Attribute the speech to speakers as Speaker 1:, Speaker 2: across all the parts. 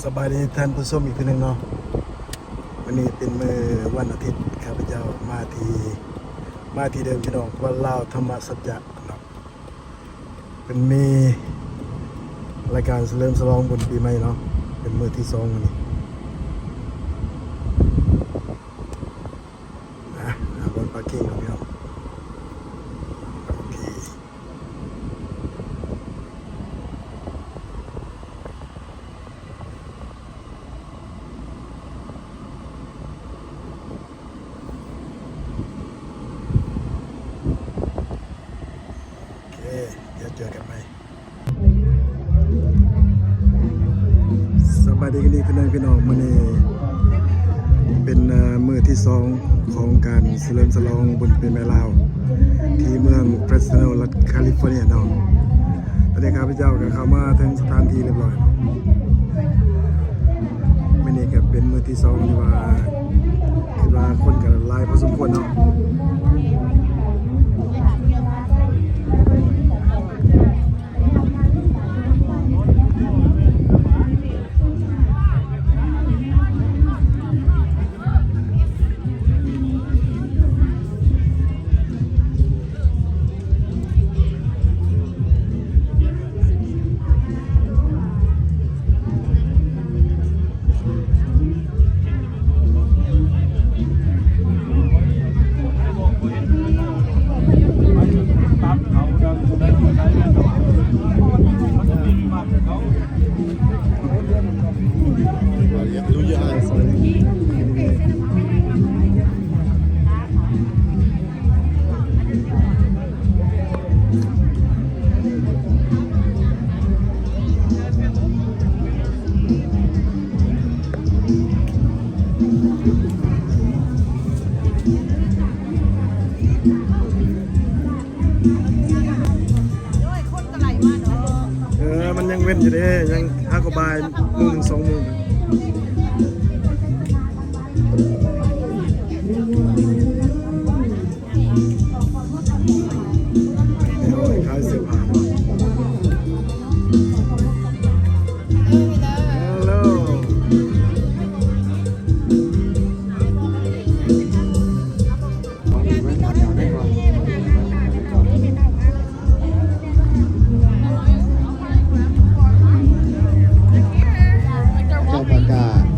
Speaker 1: สบายดีท่านผู้ชมอีกทีหนึ่งเนาะวันนี้เป็นมื้อวันอาทิตย์ข้าพเจ้ามาที่เดิมพี่น้องวัดลาวธรรมสัจจะเนาะเป็นมีรายการเฉลิมฉลองบุญปีใหม่เนาะเป็นมื้อที่2วันนี้บนปาร์กิ้งครับพี่น้องโอเคเดี๋ยวเจอกันใหม่สบายดีกันดีพี่น้องมื้อนี้เป็นมื้อที่2ของการเฉลิมฉลองบุญปีใหม่ลาวที่เมืองเฟรสโนรัฐแคลิฟอร์เนียเนาะตอนนี้ข้าพเจ้าก็เข้ามาถึงสถานที่เรียบร้อยมื้อนี้ก็เป็นมื้อที่2ที่ว่าคิดว่าคนก็หลายพอสมควรเนาะมันยังเว้นอยู่เด้ยัง5 กว่าบ่าย1 ถึง 2 โมงขายเสื้อผ้าเนาะฮัลโหล
Speaker 2: เจ้าประกาศ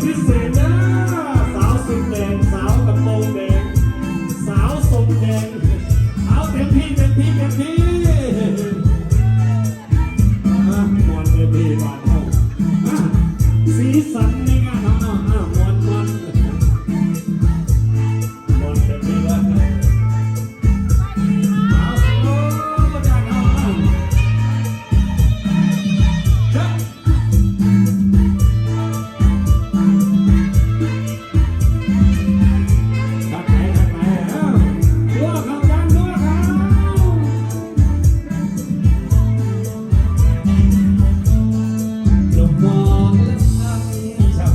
Speaker 2: พิเศษนะสาวสุดแดงสาวกระโปรงแดงสาวทรงแดงเอาเต็มที่เต็มที่เต็มที่มวนเต็มที่บ้านเราสีสันในงานน้องๆมวนมวนมวนเต็มที่เลยเอาโอ้จ้าน้องจ้าทักไหนรัวเขาจังรัวเขาลงมองและทำฉับ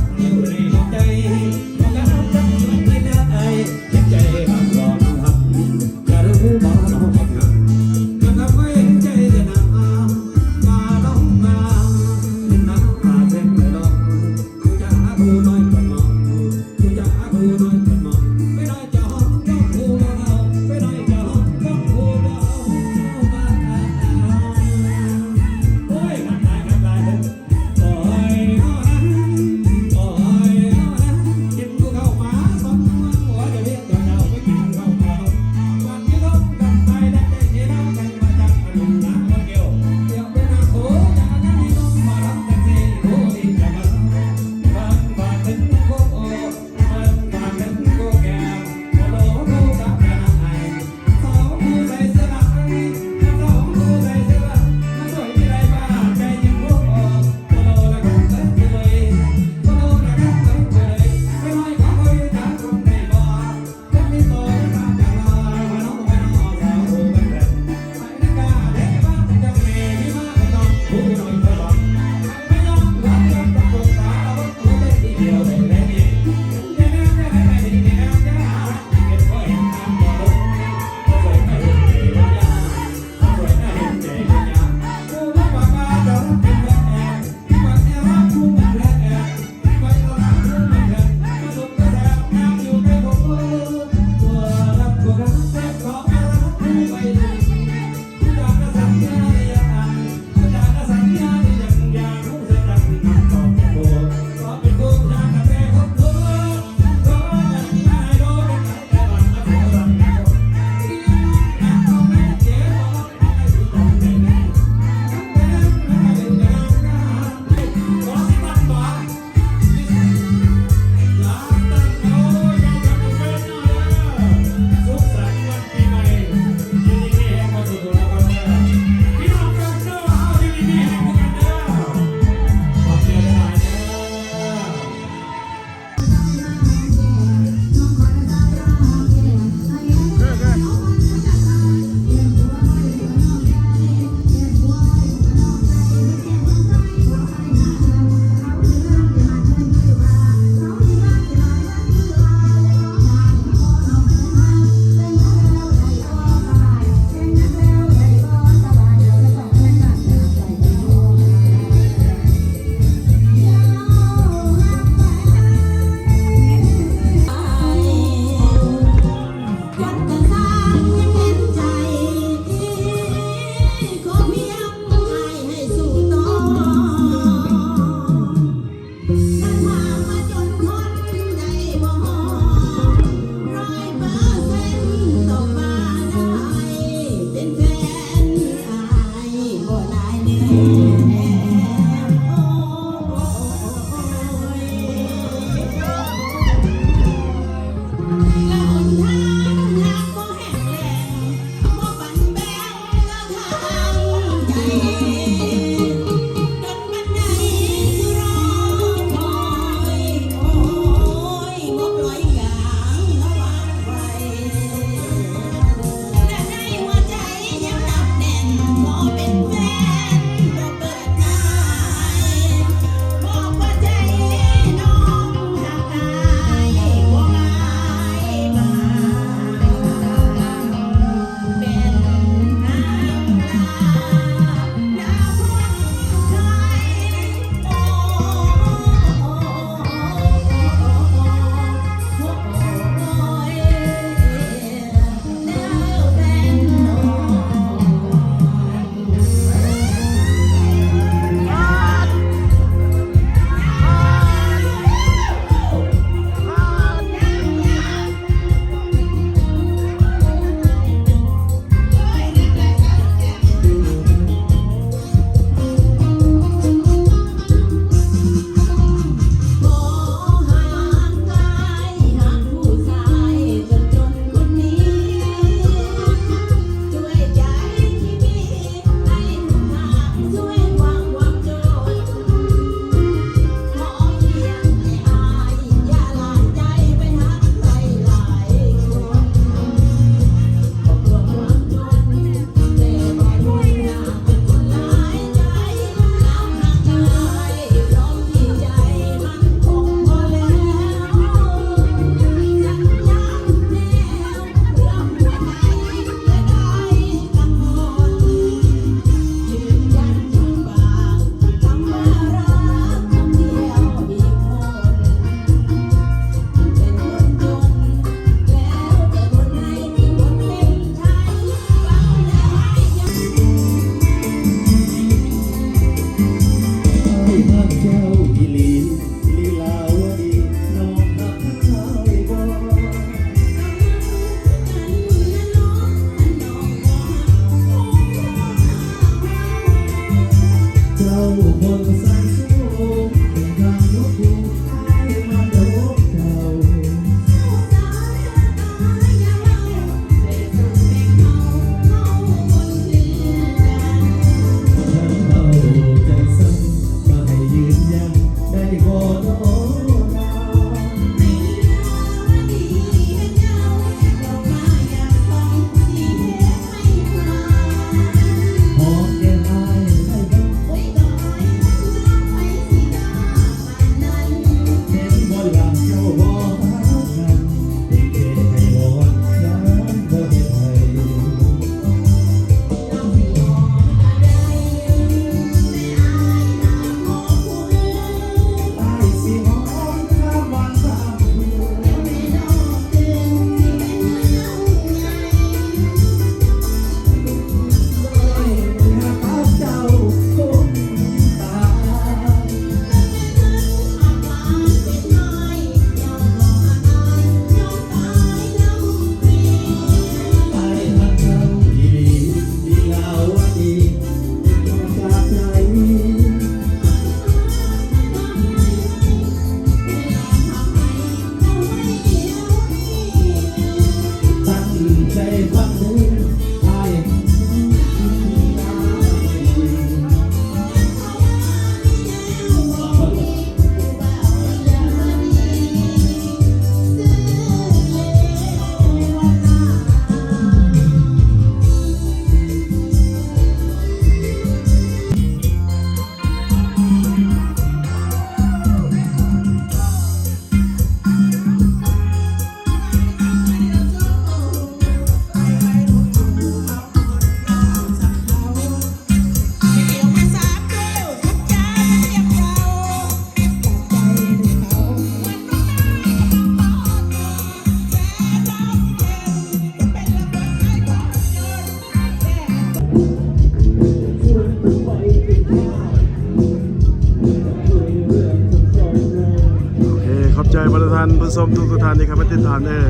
Speaker 1: อบใจประธานผู้ชมทุกท่านที่เข้ามาติดตามเด้อ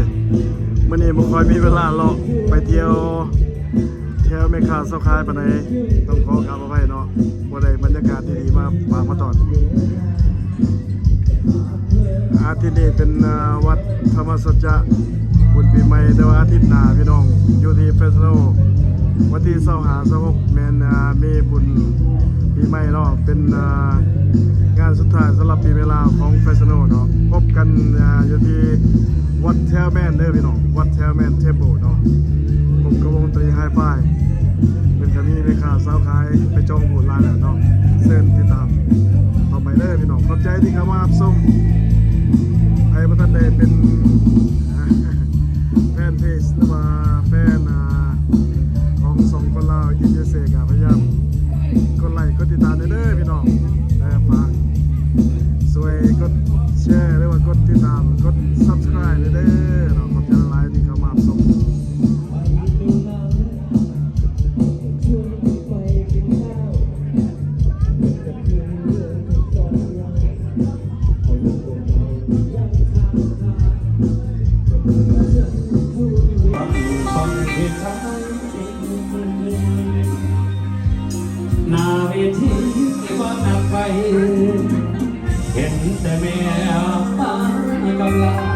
Speaker 1: มื้อนี้บ่ค่อยมีเวลาเลาะไปเที่ยวแม่ค้าเซาขายปานใดต้องขอกราบอภัยเนาะบ่ได้บรรยากาศดีๆมาฝากมาตอนอาทิตย์นี้เป็นวัดธรรมสัจจะบุญปีใหม่แต่ว่าอาทิตย์หน้าพี่น้องอยู่ที่เฟสโนวันที่25-26แม่นมีบุญปีใหม่เนาะเป็นงานสุดท้ายสำหรับปีเวลาของเฟสโนเนาะพบกันอยู่ที่วัดแทลแมนเด้อพี่น้องวัดแทลแมนเทมเพิลเนาะผมกับวงดนตรีไฮไฟเป็นกะมีในข่าวสาวขายไปจองบูธลายแล้วเนาะเชิญติดตามต่อไปเด้อพี่น้องขอบใจที่เข้ามารับชมใครบ่ทันได้เป็นแฟนเพจหรือว่าแฟนของสองคนลาวยินดีเสกพยายามกดไลค์กดติดตามเด้อพี่น้องและฝากช่วยกดแชร์หรือว่ากดติดตามกด Subscribe เด้อเนาะขอบใจหลายที่เข้ามารับชม
Speaker 2: หน้าเวทีว่าหนักไปเห็นแต่แม่ตากำลัง